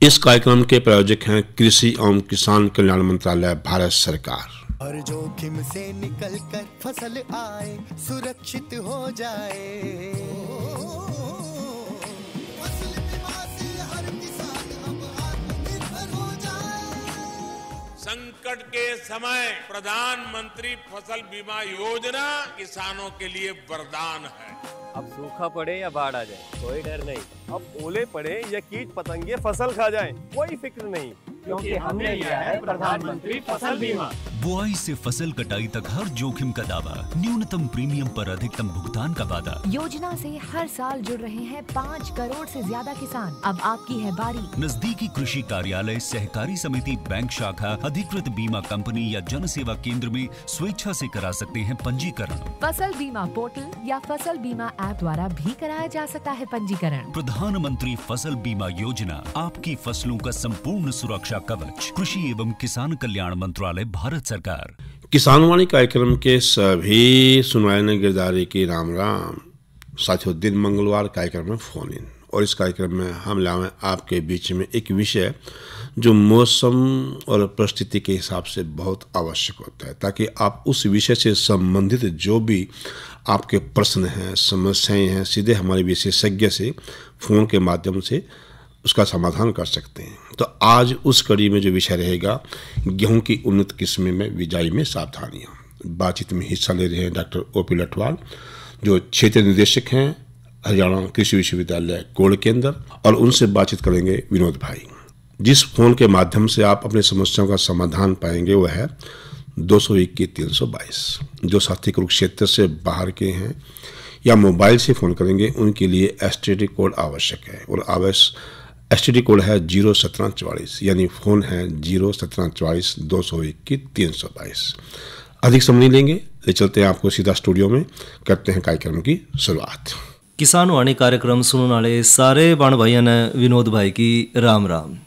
इस कार्यक्रम के प्रायोजक हैं कृषि एवं किसान कल्याण मंत्रालय, भारत सरकार। हर जोखिम से निकल कर फसल आए, सुरक्षित हो जाए। फसल बीमा से हर किसान अब आत्मनिर्भर हो जाए। संकट के समय प्रधानमंत्री फसल बीमा योजना किसानों के लिए वरदान है। अब सूखा पड़े या बाढ़ आ जाए कोई डर नहीं, अब ओले पड़े या कीट पतंगे फसल खा जाए कोई फिक्र नहीं, क्योंकि हमने लिया है प्रधानमंत्री फसल बीमा। बुआई से फसल कटाई तक हर जोखिम का दावा, न्यूनतम प्रीमियम पर अधिकतम भुगतान का वादा। योजना से हर साल जुड़ रहे हैं 5 करोड़ से ज्यादा किसान। अब आपकी है बारी। नजदीकी कृषि कार्यालय, सहकारी समिति, बैंक शाखा, अधिकृत बीमा कंपनी या जन सेवा केंद्र में स्वेच्छा से करा सकते हैं पंजीकरण। फसल बीमा पोर्टल या फसल बीमा ऐप द्वारा भी कराया जा सकता है पंजीकरण। प्रधानमंत्री फसल बीमा योजना, आपकी फसलों का संपूर्ण सुरक्षा कवच। कृषि एवं किसान कल्याण मंत्रालय, भारत सरकार। किसानवाणी कार्यक्रम के सभी सुनवाने गिरदारी की राम राम। साथियों, दिन मंगलवार कार्यक्रम में फोन इन, और इस कार्यक्रम में हम लाएं आपके बीच में एक विषय जो मौसम और परिस्थिति के हिसाब से बहुत आवश्यक होता है, ताकि आप उस विषय से संबंधित जो भी आपके प्रश्न हैं, समस्याएं हैं, सीधे हमारे विशेषज्ञ से फ़ोन के माध्यम से उसका समाधान कर सकते हैं। तो आज उस कड़ी में जो विषय रहेगा, गेहूं की उन्नत किस्में में बिजाई में सावधानियां। बातचीत में हिस्सा ले रहे हैं डॉक्टर ओपी लठवाल, जो क्षेत्रीय निदेशक हैं हरियाणा कृषि विश्वविद्यालय कोड़ के अंदर, और उनसे बातचीत करेंगे विनोद भाई। जिस फोन के माध्यम से आप अपनी समस्याओं का समाधान पाएंगे वह है 221-322। जो साथी कुरुक्षेत्र से बाहर के हैं या मोबाइल से फ़ोन करेंगे उनके लिए STD कोड आवश्यक है, और STD कोड है 01744, यानी फ़ोन है 01744 221-322। अधिक समय नहीं लेंगे, ले चलते हैं आपको सीधा स्टूडियो में, करते हैं कार्यक्रम की शुरुआत। किसान वाणी कार्यक्रम सुनने वाले सारे बाण भाइयों ने विनोद भाई की राम राम।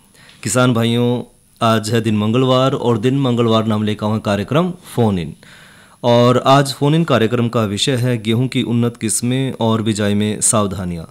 किसान भाइयों, आज है दिन मंगलवार, और दिन मंगलवार नाम लेकर हुआ कार्यक्रम फ़ोन इन, और आज फ़ोन इन कार्यक्रम का विषय है गेहूं की उन्नत किस्में और बिजाई में सावधानियां।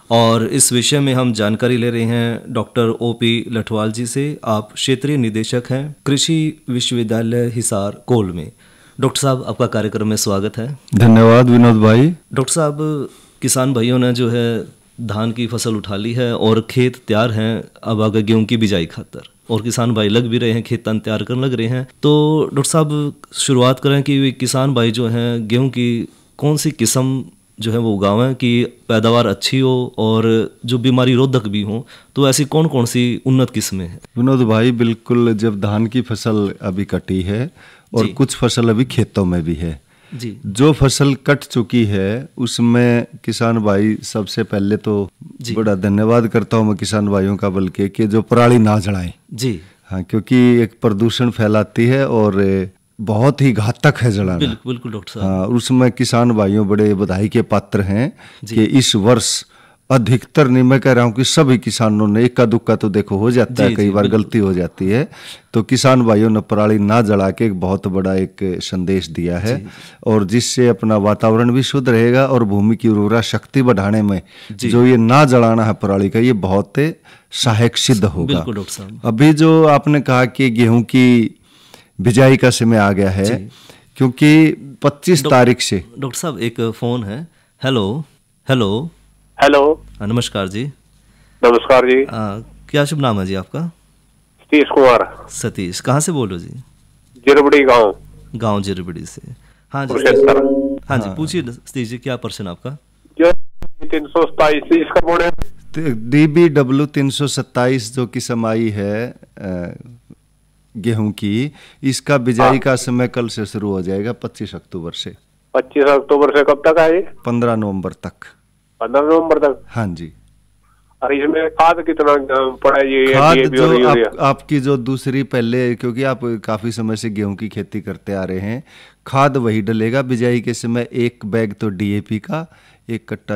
और इस विषय में हम जानकारी ले रहे हैं डॉक्टर ओपी लठवाल जी से। आप क्षेत्रीय निदेशक हैं कृषि विश्वविद्यालय हिसार कोल में। डॉक्टर साहब, आपका कार्यक्रम में स्वागत है। धन्यवाद विनोद भाई। डॉक्टर साहब, किसान भाइयों ने जो है धान की फसल उठा ली है और खेत तैयार हैं अब आगे गेहूं की बिजाई खातर, और किसान भाई लग भी रहे हैं, खेत तैयार करने लग रहे हैं। तो डॉक्टर साहब, शुरुआत करें कि किसान भाई जो हैं गेहूं की कौन सी किस्म जो है वो उगावें कि पैदावार अच्छी हो और जो बीमारी रोधक भी हो, तो ऐसी कौन कौन सी उन्नत किस्में हैं? विनोद भाई, बिल्कुल, जब धान की फसल अभी कटी है और कुछ फसल अभी खेतों में भी है जी, जो फसल कट चुकी है उसमें किसान भाई सबसे पहले तो बड़ा धन्यवाद करता हूँ मैं किसान भाइयों का, बल्कि कि जो पराली ना जलाएं जी। हाँ, क्योंकि एक प्रदूषण फैलाती है और बहुत ही घातक है जलाना। बिल्कुल डॉक्टर साहब। हाँ, उसमें किसान भाइयों बड़े बधाई के पात्र हैं कि इस वर्ष अधिकतर, नहीं मैं कह रहा हूँ कि सभी किसानों ने, इक्का दुक्का तो देखो हो जाता है, कई बार गलती हो जाती है, तो किसान भाइयों ने पराली ना जला के एक बहुत बड़ा एक संदेश दिया है, और जिससे अपना वातावरण भी शुद्ध रहेगा और भूमि की उर्वरा शक्ति बढ़ाने में जो ये ना जलाना है पराली का, ये बहुत सहायक सिद्ध होगा। अभी जो आपने कहा कि गेहूं की बिजाई का समय आ गया है, क्योंकि 25 तारीख से। डॉक्टर साहब, एक फोन है। हेलो हेलो हेलो, नमस्कार जी। नमस्कार जी। क्या शुभ नाम है जी आपका? सतीश कुमार। सतीश, कहाँ से बोलो जी? जिरबड़ी गांव जिरबड़ी से। हाँ जी, हाँ जी, पूछिए सतीश जी, क्या प्रश्न आपका? 327 इसका बोर्ड है DBW 327 जो किस्म आई है गेहूं की, इसका बिजाई का समय कल से शुरू हो जाएगा, 25 अक्टूबर से। 25 अक्टूबर से कब तक आए? 15 नवंबर तक। 15 नवंबर तक? हाँ जी। और इसमें खाद कितना पड़ेगी? खाद जो आपकी जो दूसरी पहले, क्योंकि आप काफी समय से गेहूं की खेती करते आ रहे हैं, खाद वही डलेगा बिजाई के समय। 1 बैग तो DAP का, 1 कट्टा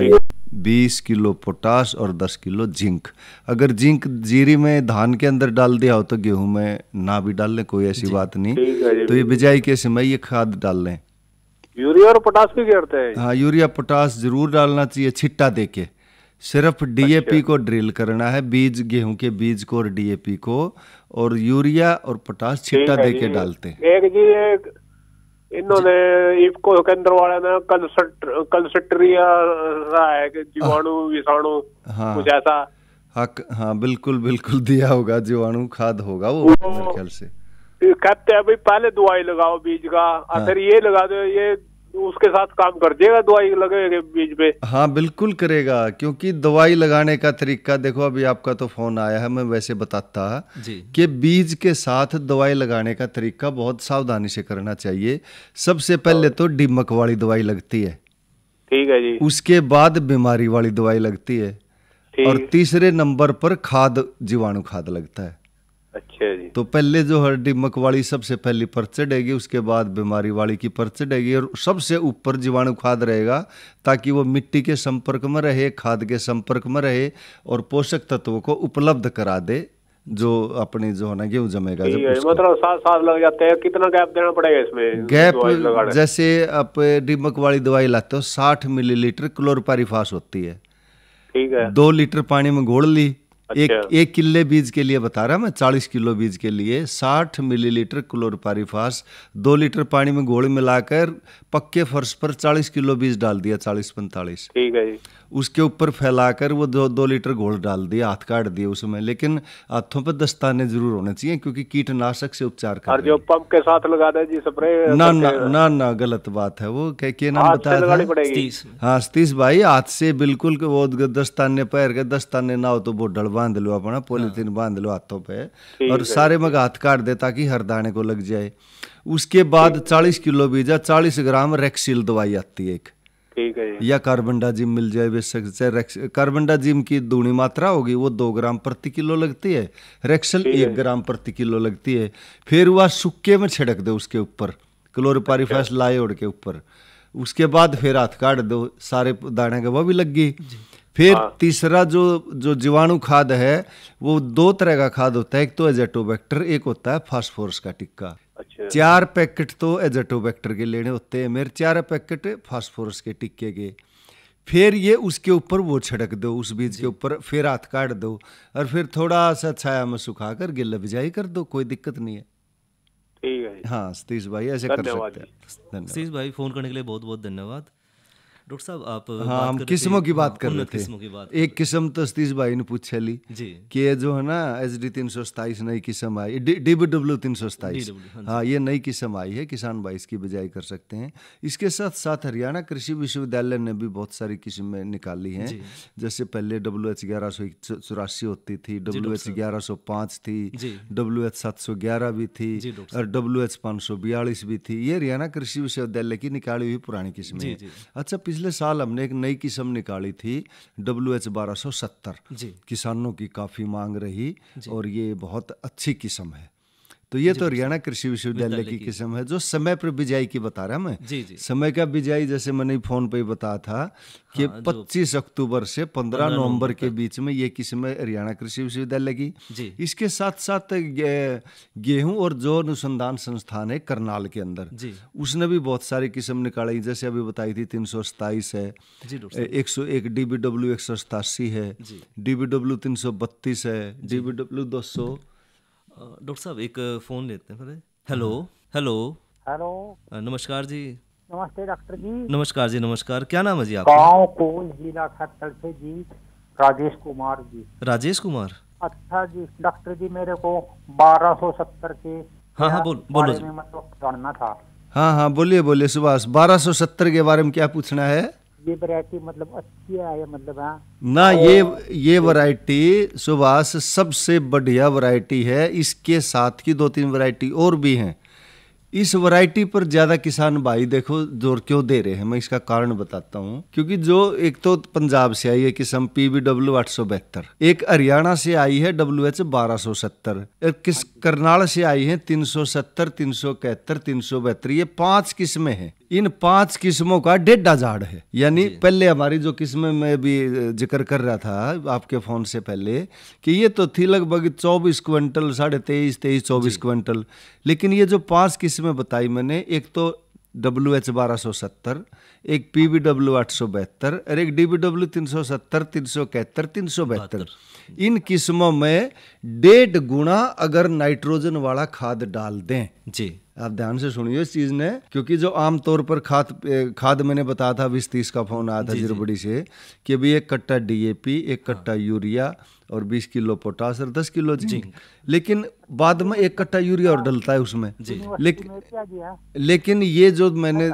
20 किलो पोटाश और 10 किलो जिंक। अगर जिंक जीरी में धान के अंदर डाल दिया हो तो गेहूं में ना भी डाल लें, कोई ऐसी बात नहीं। तो ये बिजाई के समय ये खाद डाल लें। यूरिया और पोटाश भी गिरते हैं? हाँ, यूरिया पोटाश जरूर डालना चाहिए, छिट्टा देके। सिर्फ डीएपी को ड्रिल करना है, बीज गेहूं के बीज को और डीएपी को, और यूरिया और पोटाश छिट्टा दे के डालते हैं। एक जी एक इन्होंने इफको केंद्र वाले ने कंसट्रिया रहा है कि जीवाणु विषाणु कुछ ऐसा। हाँ बिल्कुल बिल्कुल दिया होगा, जीवाणु खाद होगा वो मेरे ख्याल से। कहते हैं भाई पहले दवाई लगाओ बीज का, और फिर ये लगा दो, ये उसके साथ काम कर देगा दवाई लगेगी बीज पे? हाँ बिल्कुल करेगा, क्योंकि दवाई लगाने का तरीका देखो, अभी आपका तो फोन आया है, मैं वैसे बताता कि बीज के साथ दवाई लगाने का तरीका बहुत सावधानी से करना चाहिए। सबसे पहले तो दीमक वाली दवाई लगती है, ठीक है जी, उसके बाद बीमारी वाली दवाई लगती है, और तीसरे नंबर पर खाद जीवाणु खाद लगता है। अच्छा जी। तो पहले जो है दीमक वाली सबसे पहली पर चढ़ेगी, उसके बाद बीमारी वाली की पर चढ़ेगी, और सबसे ऊपर जीवाणु खाद रहेगा, ताकि वो मिट्टी के संपर्क में रहे, खाद के संपर्क में रहे, और पोषक तत्वों को उपलब्ध करा दे, जो अपनी जो है ना गेहूं जमेगा। मतलब 7 साल लग जाते हैं, कितना गैप देना पड़ेगा इसमें? गैप जैसे आप दीमक वाली दवाई लाते हो, 60 मिलीलीटर क्लोरपाइरिफास होती है, ठीक है, 2 लीटर पानी में घोल ली। अच्छा। एक किले बीज के लिए बता रहा मैं, 40 किलो बीज के लिए 60 मिलीलीटर क्लोरपाइरिफास 2 लीटर पानी में घोल मिलाकर पक्के फर्श पर 40 किलो बीज डाल दिया, 40-45, ठीक है जी। उसके ऊपर फैलाकर वो 2 लीटर घोल डाल दिया, हाथ काट दिए उसमें, लेकिन हाथों पर दस्ताने जरूर होने चाहिए, क्योंकि कीटनाशक से उपचार कर। और जो पंप के साथ लगा दे जी स्प्रे? ना ना ना ना, गलत बात है वो। क्या नाम बताया था? हाँ सतीश भाई, हाथ से बिल्कुल वो दस्ताने पैर के, दस्ताने ना हो तो बोडल बांध लो अपना, पॉलीथीन बांध लो हाथों पे, और सारे में हाथ काट दे ताकि हर दाने को लग जाए। उसके बाद 40 किलो बीज, 40 ग्राम रेक्सिल दवाई आती है एक, ठीक है, या कार्बनडाजिम मिल जाए, बेशक कार्बनडाजिम की दूनी मात्रा होगी, वो 2 ग्राम प्रति किलो लगती है, रेक्सल 1 ग्राम प्रति किलो लगती है। फिर वह सूखे में छिड़क दो उसके ऊपर, क्लोरपाइरिफास लायोड के ऊपर। उसके बाद फिर हाथ काट दो, सारे दाने के वो भी लग गई। फिर तीसरा जो जीवाणु खाद है, वो 2 तरह का खाद होता है, एक तो एजेटोबैक्टर, एक होता है फास्फोरस का टिक्का। अच्छा। 4 पैकेट तो एजेटोबैक्टर के लेने होते हैं मेरे, 4 पैकेट फास्फोरस के टिक्के के। फिर ये उसके ऊपर वो छिड़क दो, उस बीज के ऊपर, फिर हाथ काट दो, और फिर थोड़ा सा छाया में सुखाकर गिल्ला बिजाई कर दो, कोई दिक्कत नहीं है। ठीक है। हाँ सतीश भाई, ऐसे कर सकते हैं। धन्यवाद सतीश भाई, फोन करने के लिए बहुत बहुत धन्यवाद। डॉक्टर साहब आप हाँ, हम किस्मों की बात कर रहे थे। एक किस्म तो सतीश भाई ने पूछा ली कि ये जो है ना HD 327 नई किस्म आई, DBW 327, हाँ ये नई किस्म आई है, किसान भाई इसकी बिजाई कर सकते हैं। इसके साथ साथ हरियाणा कृषि विश्वविद्यालय ने भी बहुत सारी किस्में निकाली हैं, जैसे पहले WH 1184 होती थी, WH 1105 थी, WH 711 भी थी, और WH 542 भी थी। ये हरियाणा कृषि विश्वविद्यालय की निकाली हुई पुरानी किस्में। अच्छा, पिछले साल हमने एक नई किस्म निकाली थी WH 1270, किसानों की काफ़ी मांग रही, और ये बहुत अच्छी किस्म है। तो ये तो हरियाणा कृषि विश्वविद्यालय की किस्म है, जो समय पर बिजाई की बता रहा मैं। समय का बिजाई जैसे मैंने फोन पे ही बताया था कि 25 अक्टूबर से 15 नवंबर के बीच में ये किस्म है हरियाणा कृषि विश्वविद्यालय की। इसके साथ साथ गेहूं और जौ अनुसंधान संस्थान है करनाल के अंदर, उसने भी बहुत सारी किस्म निकाली, जैसे अभी बताई थी 327 है, 101 DBW 187 है, DBW 332 है, DBW 200। डॉक्टर साहब एक फोन लेते हैं पहले। हेलो हेलो हेलो, नमस्कार जी। नमस्ते डॉक्टर जी। नमस्कार जी, नमस्कार। क्या नाम है जी आपका? गाँव कोल, जिला खत्तर से जी, राजेश कुमार जी। राजेश कुमार। अच्छा जी डॉक्टर जी, मेरे को 1270 के हाँ बोलो जी, मतलब जानना था। हाँ बोलिए सुभाष, 1270 के बारे में क्या पूछना है? ये वैरायटी मतलब अच्छी है, मतलब है ना, ये वैरायटी सुभाष सबसे बढ़िया वैरायटी है। इसके साथ की 2-3 वैरायटी और भी हैं। इस वैरायटी पर ज्यादा किसान भाई देखो जोर क्यों दे रहे हैं, मैं इसका कारण बताता हूँ। क्योंकि जो एक तो पंजाब से आई है किस्म PBW 872, एक हरियाणा से आई है WH 1270, किस करनाल से आई है 370, 371, 372। ये 5 किस्में हैं। इन 5 किस्मों का 1.5 झाड़ है। यानी पहले हमारी जो किस्में मैं भी जिक्र कर रहा था आपके फोन से पहले कि ये तो थी लगभग 24 क्विंटल, 23.5, 24 क्विंटल। लेकिन ये जो 5 किस्में बताई मैंने, एक तो WH 1270, एक PBW 872 और एक DBW 370, 371, 372। इन किस्मों में 1.5 गुना अगर नाइट्रोजन वाला खाद डाल दें जी, आप ध्यान से सुनिए इस चीज ने, क्योंकि जो आमतौर पर खाद मैंने बताया था 20-30 का फोन आया था जिरबड़ी से कि भाई 1 कट्टा DAP, 1 कट्टा यूरिया और 20 किलो पोटास और 10 किलो जिंक, लेकिन बाद में 1 कट्टा यूरिया और डलता है उसमें। लेकिन ये जो मैंने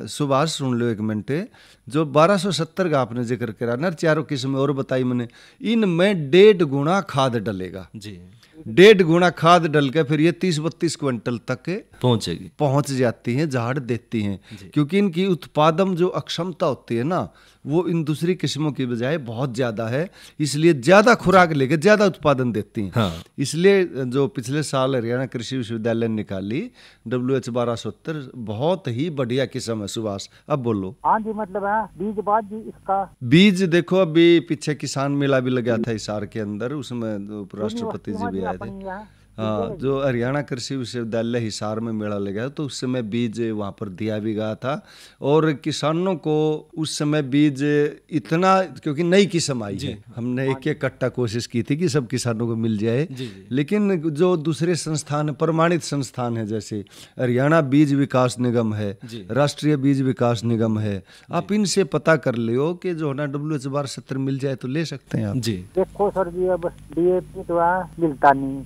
सुभाष सुन लो एक मिनट, जो 1270 का आपने जिक्र करा ना, चारों किस्में और बताई मैंने, इनमें 1.5 गुना खाद डलेगा जी, 1.5 गुना खाद डल के फिर ये 30-32 क्विंटल तक पहुंच जाती हैं, झाड़ देती हैं, क्योंकि इनकी उत्पादन जो अक्षमता होती है ना, वो इन दूसरी किस्मों की बजाय बहुत ज्यादा है, इसलिए ज्यादा खुराक लेके ज्यादा उत्पादन देती हैं। हाँ। इसलिए जो पिछले साल हरियाणा कृषि विश्वविद्यालय ने निकाली WH 1270 बहुत ही बढ़िया किस्म है। सुभाष अब बोलो। हाँ जी, मतलब है बीज बाद जी इसका बीज देखो, अभी पीछे किसान मेला भी लगा था हिसार के अंदर, उसमें उपराष्ट्रपति जी भी आए थे। हाँ, जो हरियाणा कृषि विश्वविद्यालय हिसार में मेला लगा तो उस समय बीज वहाँ पर दिया भी गया था, और किसानों को उस समय बीज इतना, क्योंकि नई किस्म आई है, हमने एक कट्टा कोशिश की थी कि सब किसानों को मिल जाए, लेकिन जो दूसरे संस्थान प्रमाणित संस्थान है, जैसे हरियाणा बीज विकास निगम है, राष्ट्रीय बीज विकास निगम है, आप इनसे पता कर लियो कि जो है WH 1270 मिल जाए तो ले सकते हैं आप जी। देखो सर जी, अब DAP तो मिलता नहीं।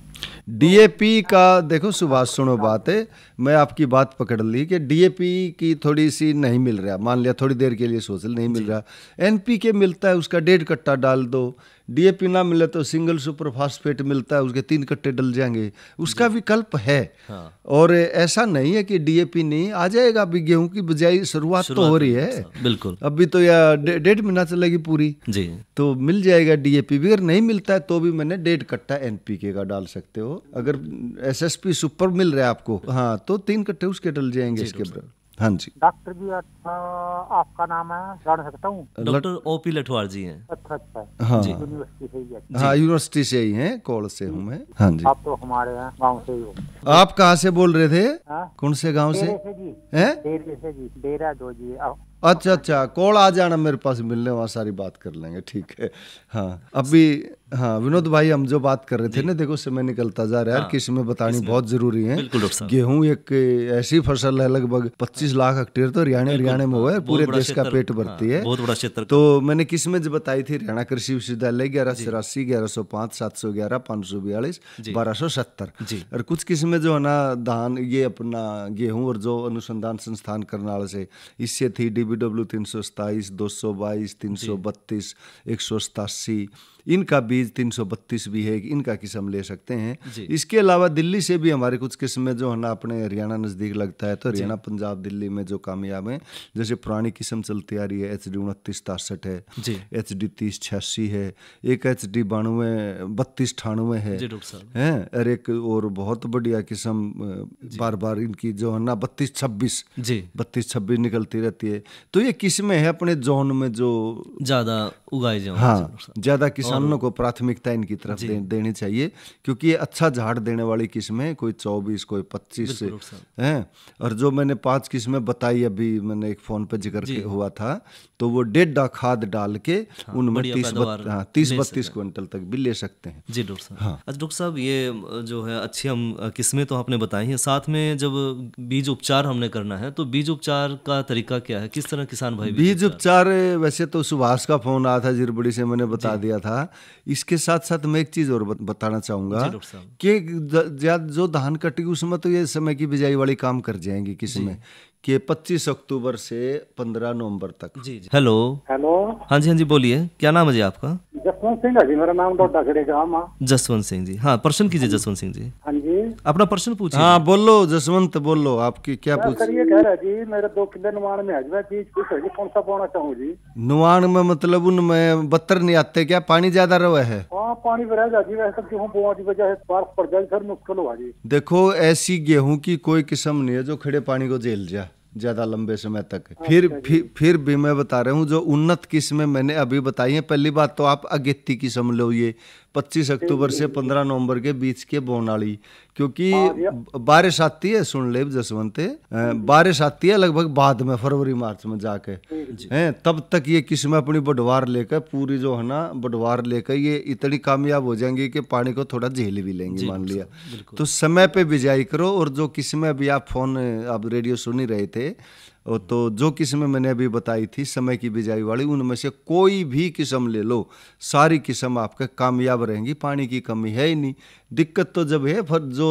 DAP का देखो सुभाष, सुनो बात है, मैं आपकी बात पकड़ ली कि DAP की थोड़ी सी नहीं मिल रहा, मान लिया थोड़ी देर के लिए सोच नहीं मिल रहा, NPK मिलता है, उसका 1.5 कट्टा डाल दो। DAP ना मिले तो सिंगल सुपर फास्फेट मिलता है, उसके 3 कट्टे डल जाएंगे, उसका विकल्प है। हाँ। और ऐसा नहीं है कि DAP नहीं आ जाएगा, अभी गेहूं की बजाय शुरुआत तो हो रही है, बिल्कुल अभी तो या 1.5 महीना चलेगी पूरी जी, तो मिल जाएगा DAP भी। अगर नहीं मिलता है तो भी मैंने 1.5 कट्टा NPK का डाल सकते हो। अगर SSP सुपर मिल रहा है आपको, हाँ, तो 3 कट्टे उसके डल जाएंगे इसके बराबर। हाँ जी। डॉक्टर जी, अच्छा आपका नाम है, जान सकता हूँ? डॉक्टर OP लठवार जी हैं। अच्छा अच्छा, हाँ यूनिवर्सिटी से ही है। हाँ, यूनिवर्सिटी से ही हैं, कोल से हूँ मैं। हाँ जी। आप तो हमारे यहाँ गाँव से ही हो। आप कहाँ से बोल रहे थे? कौन से गाँव से? डेरा दो जी। अच्छा अच्छा, कॉल आ जाना मेरे पास मिलने, वहाँ सारी बात कर लेंगे, ठीक है। हाँ अभी, हाँ विनोद भाई, हम जो बात कर रहे थे ना, देखो समय निकलता जा रहा है, किस्में बतानी बहुत जरूरी है। गेहूं एक ऐसी फसल है, लगभग 25 लाख हेक्टेयर तो हरियाणा में हुआ है, पूरे देश का पेट भरती है, बहुत बड़ा क्षेत्र। तो मैंने किस्में जो बताई थी, हरियाणा कृषि विश्वविद्यालय 1184, 1105, 711, 542, 1270, और कुछ किस्में जो है ना धान, ये अपना गेहूं और जो अनुसंधान संस्थान करनाल से, इससे थी DBW 327, 222, 332, 187, इनका बीज 332 भी है, इनका किस्म ले सकते हैं। इसके अलावा दिल्ली से भी हमारे कुछ किस्में जो है ना, अपने हरियाणा नज़दीक लगता है, तो हरियाणा पंजाब दिल्ली में जो कामयाब हैं, जैसे पुरानी किस्म चलती आ रही है, HD 2963 है, HD 3086 है, एक HD 3298 है, और एक और बहुत बढ़िया किस्म बार बार इनकी जो है ना 3226 निकलती रहती है। तो ये किस्में है अपने जोन में जो ज्यादा उगाई जाए, हाँ ज्यादा किसानों को प्राथमिकता इनकी तरफ देनी चाहिए, क्योंकि ये अच्छा झाड़ देने वाली किस्में, कोई 24, कोई 25 हैं, और जो मैंने 5 किस्में बताई, अभी मैंने एक फोन पे जिक्र हुआ था, तो वो 1.5 खाद डाल के उनमें 30-32 क्विंटल तक भी ले सकते हैं जी डॉक्टर साहब। हाँ डॉक्टर साहब, ये जो है अच्छी हम किस्में तो आपने बताई हैं, साथ में जब बीज उपचार हमने करना है तो बीज उपचार का तरीका क्या है, किस तरह किसान भाई बीज उपचार? वैसे तो सुभाष का फोन आया था जिरबड़ी से, मैंने बता दिया था। इसके साथ साथ मैं एक चीज और बताना चाहूंगा कि जो धान कटेगी उसमें तो ये समय की बिजाई वाली काम कर जाएंगी किसमें, कि 25 अक्टूबर से 15 नवंबर तक। जी जी। हेलो हाँ जी बोलिए, क्या नाम है जी आपका? जसवंत सिंह है जी मेरा नाम, डोडा खेड़े गाँव। जसवंत सिंह जी, हाँ प्रश्न कीजिए जसवंत सिंह जी। हाँ जी, अपना प्रश्न पूछिए। हाँ बोलो जसवंत, बोलो आपकी क्या पूछ? सर ये कह रहा जी, मेरे 2 किले नुमान में है, चीज पूछ रही, कौन सा पाना चाहूँ जी? नुमान में मतलब उनमें 72 नहीं आते क्या, पानी ज्यादा रहा है? हाँ पानी रह जाती, वैसे गेहूँ बोने की वजह से बारिश पड़ जाए, फिर मुश्किल होगा जी। देखो ऐसी गेहूं की कोई किस्म नहीं है जो खड़े पानी को झेल जाए ज्यादा लंबे समय तक। फिर भी मैं बता रहा हूँ, जो उन्नत किस्में मैंने अभी बताई है, पहली बात तो आप अगेती किस्म लो, ये 25 अक्टूबर से 15 नवंबर के बीच के बोनाली, क्योंकि बारिश आती है, सुन ले जसवंत, बारिश आती है लगभग बाद में फरवरी मार्च में जाके हैं, तब तक ये किस्में अपनी बढ़वार लेकर पूरी जो है ना बढ़वार लेकर ये इतनी कामयाब हो जाएंगी कि पानी को थोड़ा झेल भी लेंगी, मान लिया। तो समय पे बिजाई करो। और जो किस्में अभी आप रेडियो सुन ही रहे थे, तो जो किस्में मैंने अभी बताई थी समय की बिजाई वाली, उनमें से कोई भी किस्म ले लो, सारी किस्म आपके कामयाब रहेंगी, पानी की कमी है ही नहीं। दिक्कत तो जब है जो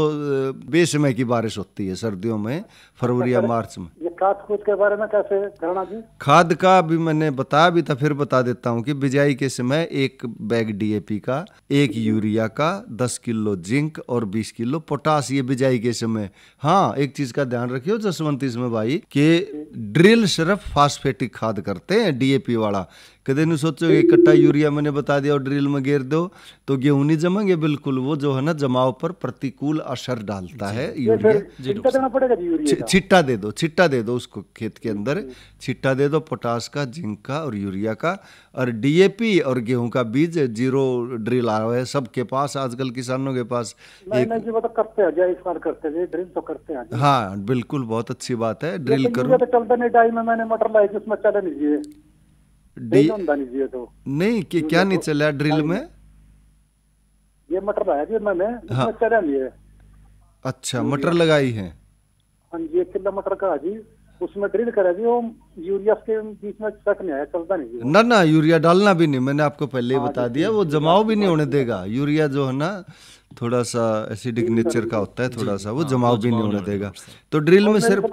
बेसमय की बारिश होती है सर्दियों में, फरवरी या मार्च में। ये खाद कूद के बारे में कैसे करना जी? खाद का भी मैंने बताया भी था, फिर बता देता हूँ कि बिजाई के समय 1 बैग DAP का, 1 यूरिया का, 10 किलो जिंक और 20 किलो पोटास, ये बिजाई के समय। हाँ, एक चीज का ध्यान रखियो जसवंत इसमें भाई कि ड्रिल सिर्फ फास्फेटिक खाद करते हैं, DAP वाला। कदे नहीं सोचो एक कट्टा यूरिया मैंने बता दिया और ड्रिल में गिर दो तो गेहूं नहीं जमेंगे, बिल्कुल वो जो है ना जमाव पर प्रतिकूल असर डालता है यूरिया। देना पड़ेगा जी यूरिया? छिट्टा दे दो उसको खेत के अंदर, छिट्टा दे दो पोटास का, जिंक का और यूरिया का। और DAP और गेहूं का बीज 0 ड्रिल आ रहा है सबके पास आजकल, किसानों के पास। नहीं जी, वो तो करते हैं, इस बार करते हैं ड्रिल तो करते हैं। हाँ बिल्कुल, बहुत अच्छी बात है, ड्रिल करो। तो चलता नहीं, डाई में मैंने मटर लाई थी, उसमें चले नहीं जी, नहीं कि क्या नहीं चला ड्रिल में? ये मटर लाया जी मैंने, उसमें चला नहीं है। अच्छा, मटर लगाई है? हाँ जी, 1 किलो मटर का जी, उसमें ड्रिल करा जी, वो यूरिया के बीच में चक नहीं आया, चलता नहीं जी। ना यूरिया डालना भी नहीं, मैंने आपको पहले ही बता दिया, वो जमाव भी नहीं होने देगा। यूरिया जो है ना थोड़ा सा एसिडिक नेचर का होता है, थोड़ा सा वो जमाव भी नहीं होने देगा। तो ड्रिल में सिर्फ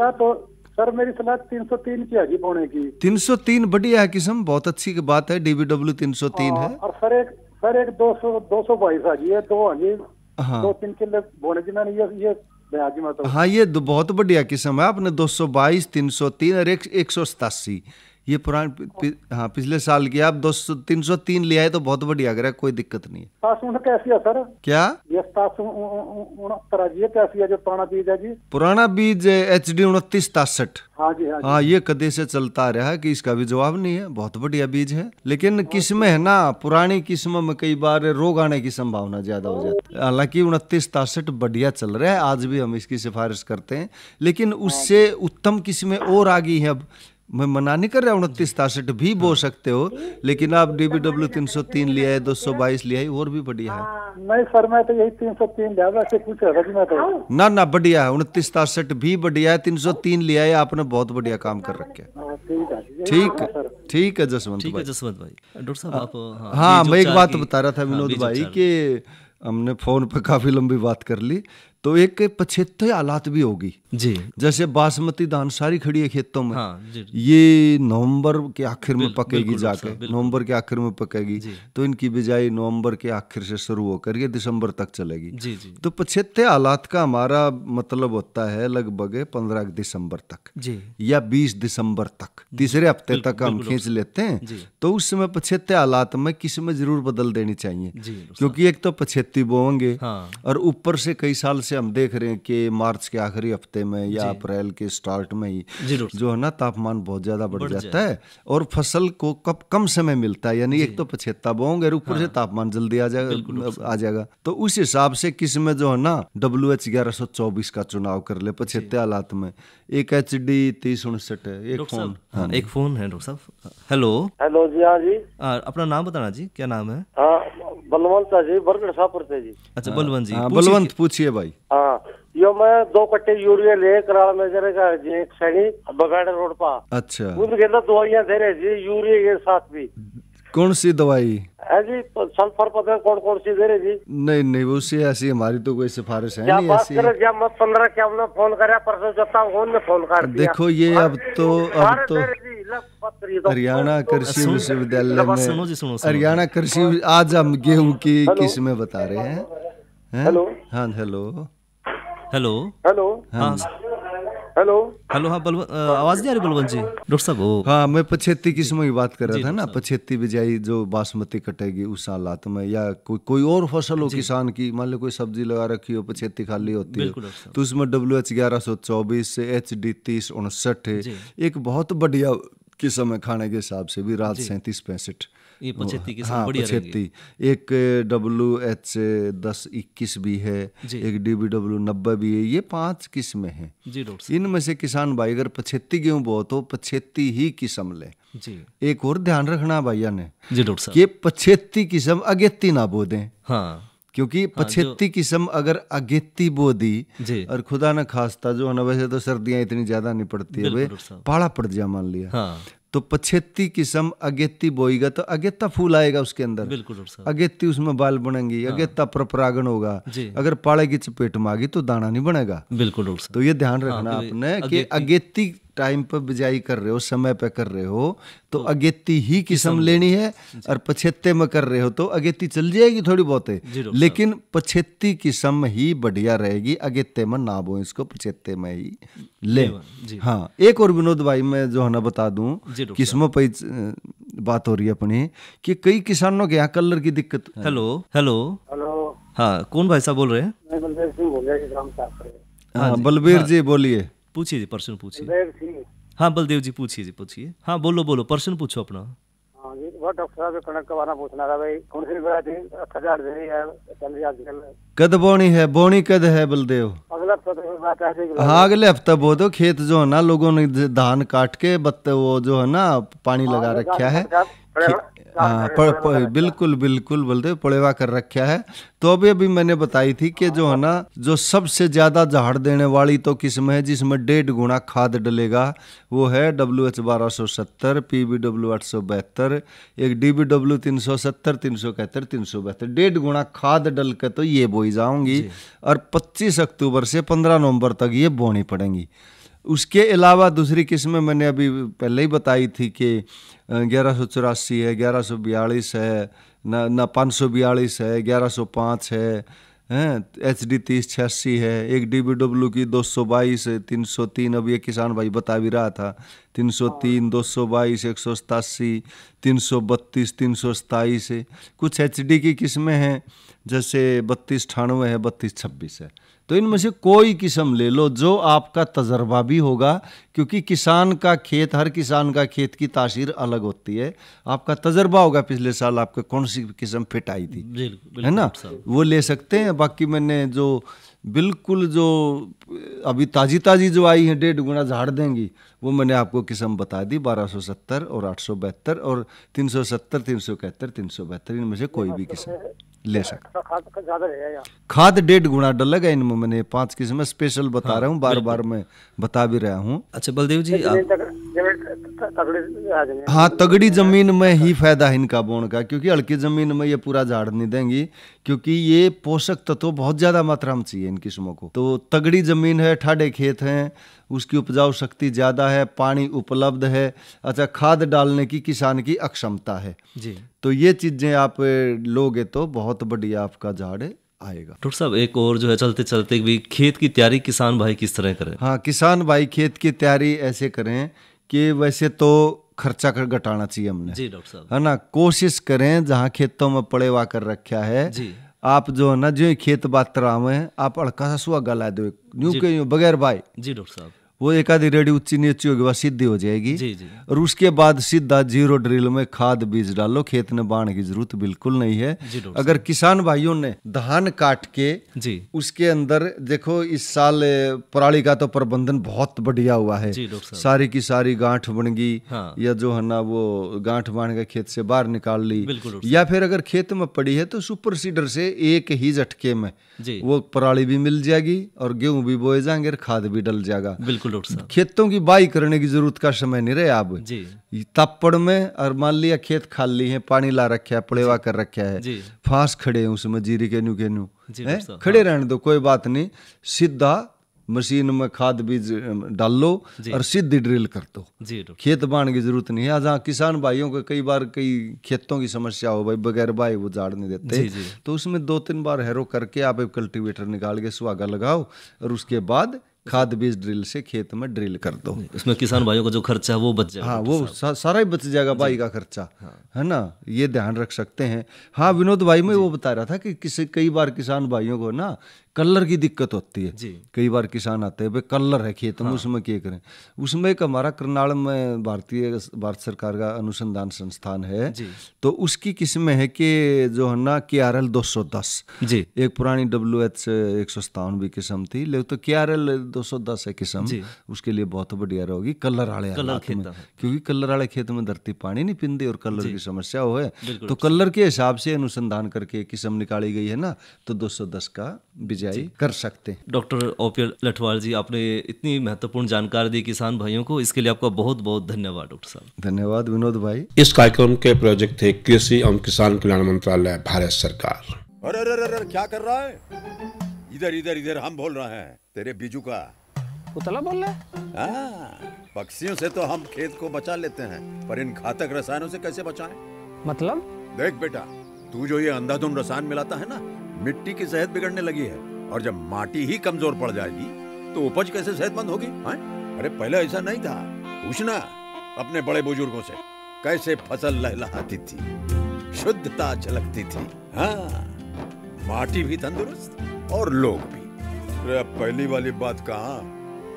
सर मेरी सलाह 303 की है बोने की। 303 बढ़िया है किस्म, बहुत अच्छी की बात है, DBW 303 है। और सर एक 222 आ जी है, 2-3 किलो बोने की मैंने ये तो। हाँ, ये बहुत बढ़िया किस्म है आपने, 222, 303 और 187, ये पुराने हाँ पिछले साल की आप 303 लिया है तो बहुत बढ़िया करा, कोई दिक्कत नहीं है। कैसी है सर? क्या ये 769 कैसी है जो पुराना बीज है जी? पुराना बीज HD 2963। हाँ जी, हाँ, ये कदे से चलता आ रहा है कि इसका भी जवाब नहीं है, बहुत बढ़िया बीज है। लेकिन किस्में है ना, पुरानी किस्मों में कई बार रोग आने की संभावना ज्यादा हो जाती है। हालांकि 2963 बढ़िया चल रहा है, आज भी हम इसकी सिफारिश करते हैं, लेकिन उससे उत्तम किस्में और आ गई है। अब मैं मना नहीं कर रहा, 2963 भी बो सकते हो, लेकिन आप DBW 303 लिया है, 222 लिया है, और भी बढ़िया है। नहीं सर, मैं तो यही 303 लिया, वैसे पूछ रहा था कि मैं तो। ना बढ़िया है, 2963 भी बढ़िया है, 303 लिया है आपने, बहुत बढ़िया काम कर रखे। ठीक है जसवंत भाई। डॉक्टर साहब आप हाँ, मैं एक बात बता रहा था विनोद भाई कि हमने फोन पे काफी लंबी बात कर ली, तो एक पछेते हालात भी होगी जी। जैसे बासमती धान सारी खड़ी है खेतों में, हाँ, ये नवंबर के आखिर में पकेगी, जाके नवंबर के आखिर में पकेगी, तो इनकी बिजाई नवंबर के आखिर से शुरू होकर ये दिसंबर तक चलेगी। जी जी। तो पछेते हालात का हमारा मतलब होता है लगभग 15 दिसंबर तक जी, या 20 दिसंबर तक, तीसरे हफ्ते तक हम खींच लेते हैं। तो उस समय पछेते हालात में किस्में जरूर बदल देनी चाहिए, क्योंकि एक तो पछेती बोएंगे और ऊपर से कई साल से हम देख रहे हैं कि मार्च के आखिरी हफ्ते में या अप्रैल के स्टार्ट में ही जो है ना तापमान बहुत ज्यादा बढ़ जाता है और फसल को कम समय मिलता है। यानी एक तो पछेता बोएंगे और ऊपर से तापमान जल्दी आ जाएगा। तो उस हिसाब से किस्में जो है ना WH 1124 का चुनाव कर ले पछेते हालात में। एक HD 3069 है। एक फोन है डॉक्टर साहब। हेलो जी। हाँ जी, अपना नाम बताना जी, क्या नाम है? बलवंत जी, बरगढ़ शाहपुर से जी। अच्छा बलवंत जी, बलवंत पूछिए भाई। हाँ, यो मैं 2 कट्टे यूरिया ले कराल में जरेगा जी, एक सैनी बगाड़ा रोड पा। अच्छा, उनके अंदर दवाइयाँ दे रहे जी यूरिया के साथ भी। कौन सी दवाई है जी? सल्फर पता कौन सी दे रहे जी? नहीं उससे ऐसी हमारी तो कोई सिफारिश है नहीं ऐसी। क्या मत 15 क्या हमने फोन करा परसों जता उन्होंने फोन कर दिया। देखो ये अब तो हरियाणा कृषि विश्वविद्यालय में हरियाणा कृषि, आज हम गेहूं की किस्में बता रहे हैं। हेलो हाँ बलवंत, आवाज नहीं आ रही बलवंत जी? डॉक्टर साहब हाँ, मैं पछेती किस्मों की बात कर रहा था ना, पछेती बिजाई जो बासमती कटेगी उस हालात में, या कोई और फसल हो किसान की, मान लो कोई सब्जी लगा रखी हो, पछेती खाली होती है, तो उसमें WH 1124 से HD 3069 एक बहुत बढ़िया किस्म है खाने के हिसाब से भी, राज 3765 ये 85 किस्म हाँ, बढ़िया रहेंगी। 85 एक WH1021 भी है, एक DBW 90 भी है, ये 5 किस्में हैं जी डॉक्टर साहब। इनमें से किसान भाई अगर 85 गेहूं बो तो 85 ही किस्म ले। जी एक और ध्यान रखना भैया ने जी डॉक्टर साहब, कि 85 किस्म अगेती ना बो दें, हाँ क्योंकि 85 किस्म अगर अगेती बो दी जी और खुदा न खास्ता जो है ना, वैसे तो सर्दियां इतनी ज्यादा नहीं पड़ती है, बिल्कुल वे डॉक्टर साहब। पाला पड़ जाए मान लिया, हाँ तो 85 किस्म अगेती बोएगा तो अगेता फूल आएगा उसके अंदर, बिल्कुल डॉक्टर साहब। अगेती उसमें बाल बनेंगी, अगेता प्रपरागण होगा। जी। अगर पाले की चपेट में आ गई तो दाना नहीं बनेगा। बिल्कुल डॉक्टर साहब। तो ये ध्यान रखना हाँ, आपने कि अगेती टाइम पर बिजाई कर रहे हो, समय पे कर रहे हो तो अगेती ही किस्म लेनी है, और 85 में कर रहे हो तो अगेती चल जाएगी थोड़ी बहुत है, लेकिन 85 किस्म ही बढ़िया रहेगी, अगेते में ना बो इसको, 85 में ही ले। हाँ, एक और विनोद भाई मैं जो है ना बता दूं, किस्मों पे बात हो रही है अपनी कि कई किसानों के यहाँ कलर की दिक्कत। हेलो हेलो हेलो, हाँ कौन भाई साहब बोल रहे हैं? मैं बलबीर सिंह बोल रहा हूँ ग्राम साफरे। हाँ बलबीर जी बोलिए। पूछिए जी, प्रश्न पूछिए। बलबीर सिंह। हाँ बलदेव जी पूछिए जी, पूछिए। हाँ बोलो बोलो, प्रश्न पूछो अपना। हाँ जी, वो डॉक्टर साहब कणक का बारा पूछना था भाई, कौन सी वैरायटी 8000 दे रही है चल रही आजकल? कद बोनी है, बोनी कद है बलदेव? अगला हफ्ता तो बात है। हाँ अगले हफ्ता बो दो, खेत जो है ना लोगों ने धान काट के वो जो है ना पानी लगा रखा है, हाँ बिल्कुल बिल्कुल बलदेव पड़ेवा कर रखा है। तो अभी अभी मैंने बताई थी कि जो है ना, जो सबसे ज्यादा झाड़ देने वाली तो किस्म है जिसमें 1.5 गुना खाद डलेगा, वो है WH 1270, PBW 872, एक DBW 370, 371, 372, 1.5 गुना खाद डल के तो ये बोई जाऊंगी, और 25 अक्टूबर से 15 नवंबर तक ये बोनी पड़ेंगी। उसके अलावा दूसरी किस्में मैंने अभी पहले ही बताई थी कि 1184 है, 1142 है, ना 542 है, 1105 है, HD 3086 है, एक DBW की 222 है, 303, अब ये किसान भाई बता भी रहा था, 303, 222, 187, 332, 327 है। कुछ HD की किस्में हैं जैसे 3298 है, 3226 है। तो इनमें से कोई किस्म ले लो जो आपका तजर्बा भी होगा, क्योंकि किसान का खेत, हर किसान का खेत की तासीर अलग होती है। आपका तजर्बा होगा पिछले साल आपका कौन सी किस्म फिट आई थी, है ना, वो ले सकते हैं। बाकी मैंने जो बिल्कुल जो अभी ताजी ताजी जो आई है 1.5 गुना झाड़ देंगी, वो मैंने आपको किस्म बता दी, 1270 और 872 और 370, 371, 372, इनमें से कोई भी किस्म ले सकते। खाद 1.5 गुना डलेगा इनमें, मैंने 5 किस्में स्पेशल बता रहा हूँ, बार बार मैं बता भी रहा हूँ। अच्छा बलदेव जी हाँ, तगड़ी जमीन में ही फायदा है इनका बोने का, क्योंकि हल्की जमीन में ये पूरा झाड़ नहीं देंगी, क्योंकि ये पोषक तत्व बहुत ज्यादा मात्रा में चाहिए इन किस्मों को। तो तगड़ी जमीन है, ठाडे खेत हैं, उसकी उपजाऊ शक्ति ज्यादा है, पानी उपलब्ध है, अच्छा खाद डालने की किसान की अक्षमता है जी। तो ये चीजें आप लोगे तो बहुत बढ़िया आपका झाड़ आएगा। डॉक्टर साहब एक और जो है चलते चलते भी खेत की तैयारी किसान भाई किस तरह करें? हाँ, किसान भाई खेत की तैयारी ऐसे करें कि वैसे तो खर्चा कर घटाना चाहिए हमने जी डॉक्टर साहब, है ना। कोशिश करें जहाँ खेतों में पड़ेवा कर रखा है जी, आप जो है ना, जो खेत बात में आप अड़का सा सुहा गला दो न्यू के यूं बगैर भाई जी डॉक्टर साहब, वो एक आधी रेडी ऊंची नीची होगी, वह सीधी हो जाएगी जी जी। और उसके बाद सीधा 0 ड्रिल में खाद बीज डालो, खेत में बाढ़ की जरूरत बिल्कुल नहीं है। अगर किसान भाइयों ने धान काट के जी उसके अंदर देखो, इस साल पराली का तो प्रबंधन बहुत बढ़िया हुआ है, सारी की सारी गांठ बन गई, हाँ। या जो है ना वो गांठ बांध के खेत से बाहर निकाल ली, या फिर अगर खेत में पड़ी है तो सुपर सीडर से एक ही झटके में वो पराली भी मिल जाएगी और गेहूं भी बोए जाएंगे और खाद भी डल जाएगा। बिल्कुल डॉक्टर साहब, खेतों की बाई करने की जरूरत का समय नहीं रहे अब जी। तप्पड़ में और मान लिया खेत खाली है, पानी ला रखा है, पड़ेवा कर रखा है, फांस खड़े हैं उसमें जीरी के न्यू खड़े रहने दो, कोई बात नहीं, सीधा मशीन में खाद बीज डाल लो और सीधी ड्रिल कर दो, खेत बांध की जरूरत नहीं है। जहाँ किसान भाइयों को कई बार कई खेतों की समस्या हो, भाई बगैर बाई वो झाड़ नहीं देते, तो उसमें 2-3 बार हैरो करके आप एक कल्टीवेटर निकाल के सुहागा लगाओ और उसके बाद खाद बीज ड्रिल से खेत में ड्रिल कर दो। इसमें किसान भाइयों का जो खर्चा है वो बच जाएगा। हाँ, वो सारा ही बच जाएगा बाई का खर्चा, है ना, ये ध्यान रख सकते हैं। हाँ विनोद भाई, मैं वो बता रहा था कि कई बार किसान भाइयों को ना कलर की दिक्कत होती है। जी। कई बार किसान आते हैं भाई कलर है खेत में, उसमें क्या करें। उसमें एक हमारा करनाल में भारत सरकार का अनुसंधान संस्थान है, तो उसकी किस्में है कि जो है ना KRL 210 जी, एक पुरानी WH 157 किस्म थी, लेकिन तो KRL 210 है किस्म, उसके लिए बहुत बढ़िया रहेगी कलर वाले खेत में, क्योंकि कलर वाले खेत में धरती पानी नहीं पींदी और कलर की समस्या हो है, तो कलर के हिसाब से अनुसंधान करके किस्म निकाली गई है ना, तो 210 का बिजाई कर सकते हैं। डॉक्टर OP लठवाल जी, आपने इतनी महत्वपूर्ण जानकारी दी किसान भाइयों को, इसके लिए आपका बहुत बहुत धन्यवाद डॉक्टर साहब। धन्यवाद विनोद भाई। इस कार्यक्रम के प्रोजेक्ट थे कृषि एवं किसान कल्याण मंत्रालय, भारत सरकार। अरे क्या कर रहा है? इधर इधर इधर हम बोल रहे हैं तेरे बीजू का पुतला बोल रहा है। पक्षियों से तो हम खेत को बचा लेते हैं, पर इन घातक रसायनों से कैसे बचाएं? मतलब? देख बेटा, तू जो ये अंधाधुंध रसायन मिलाता है ना, मिट्टी की सेहत बिगड़ने लगी है, और जब माटी ही कमजोर पड़ जाएगी तो उपज कैसे सेहतमंद होगी? अरे पहले ऐसा नहीं था, पूछना अपने बड़े बुजुर्गों से, कैसे फसल लहलहाती थी, शुद्धता झलकती थी। हाँ, माटी भी तंदुरुस्त और लोग भी। अरे पहली वाली बात कहाँ?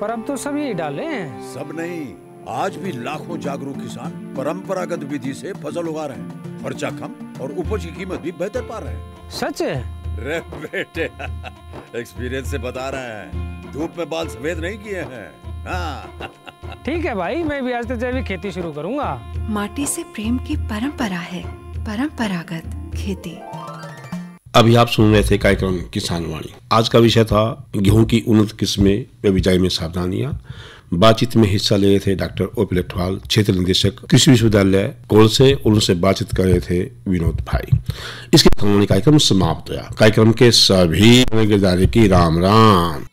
पर अब तो सब यही डाले हैं। सब नहीं, आज भी लाखों जागरूक किसान परंपरागत विधि से फसल उगा रहे हैं, खर्चा कम और उपज की कीमत भी बेहतर पा रहे हैं। सच है? रे बेटे, एक्सपीरियंस से बता रहे हैं, धूप में बाल सफेद नहीं किए हैं। हाँ। ठीक है भाई, मैं भी आज से जैविक खेती शुरू करूंगा। माटी से प्रेम की परंपरा है, परंपरागत खेती। अभी आप सुन रहे थे कार्यक्रम किसान वाणी। आज का विषय था गेहूं की उन्नत किस्में व बिजाई में सावधानियां। बातचीत में हिस्सा ले रहे थे डॉक्टर OP लठवाल, क्षेत्र निदेशक कृषि विश्वविद्यालय कोल से, उनसे बातचीत कर रहे थे विनोद भाई। इसके कार्यक्रम समाप्त हुआ। कार्यक्रम के सभी की राम राम।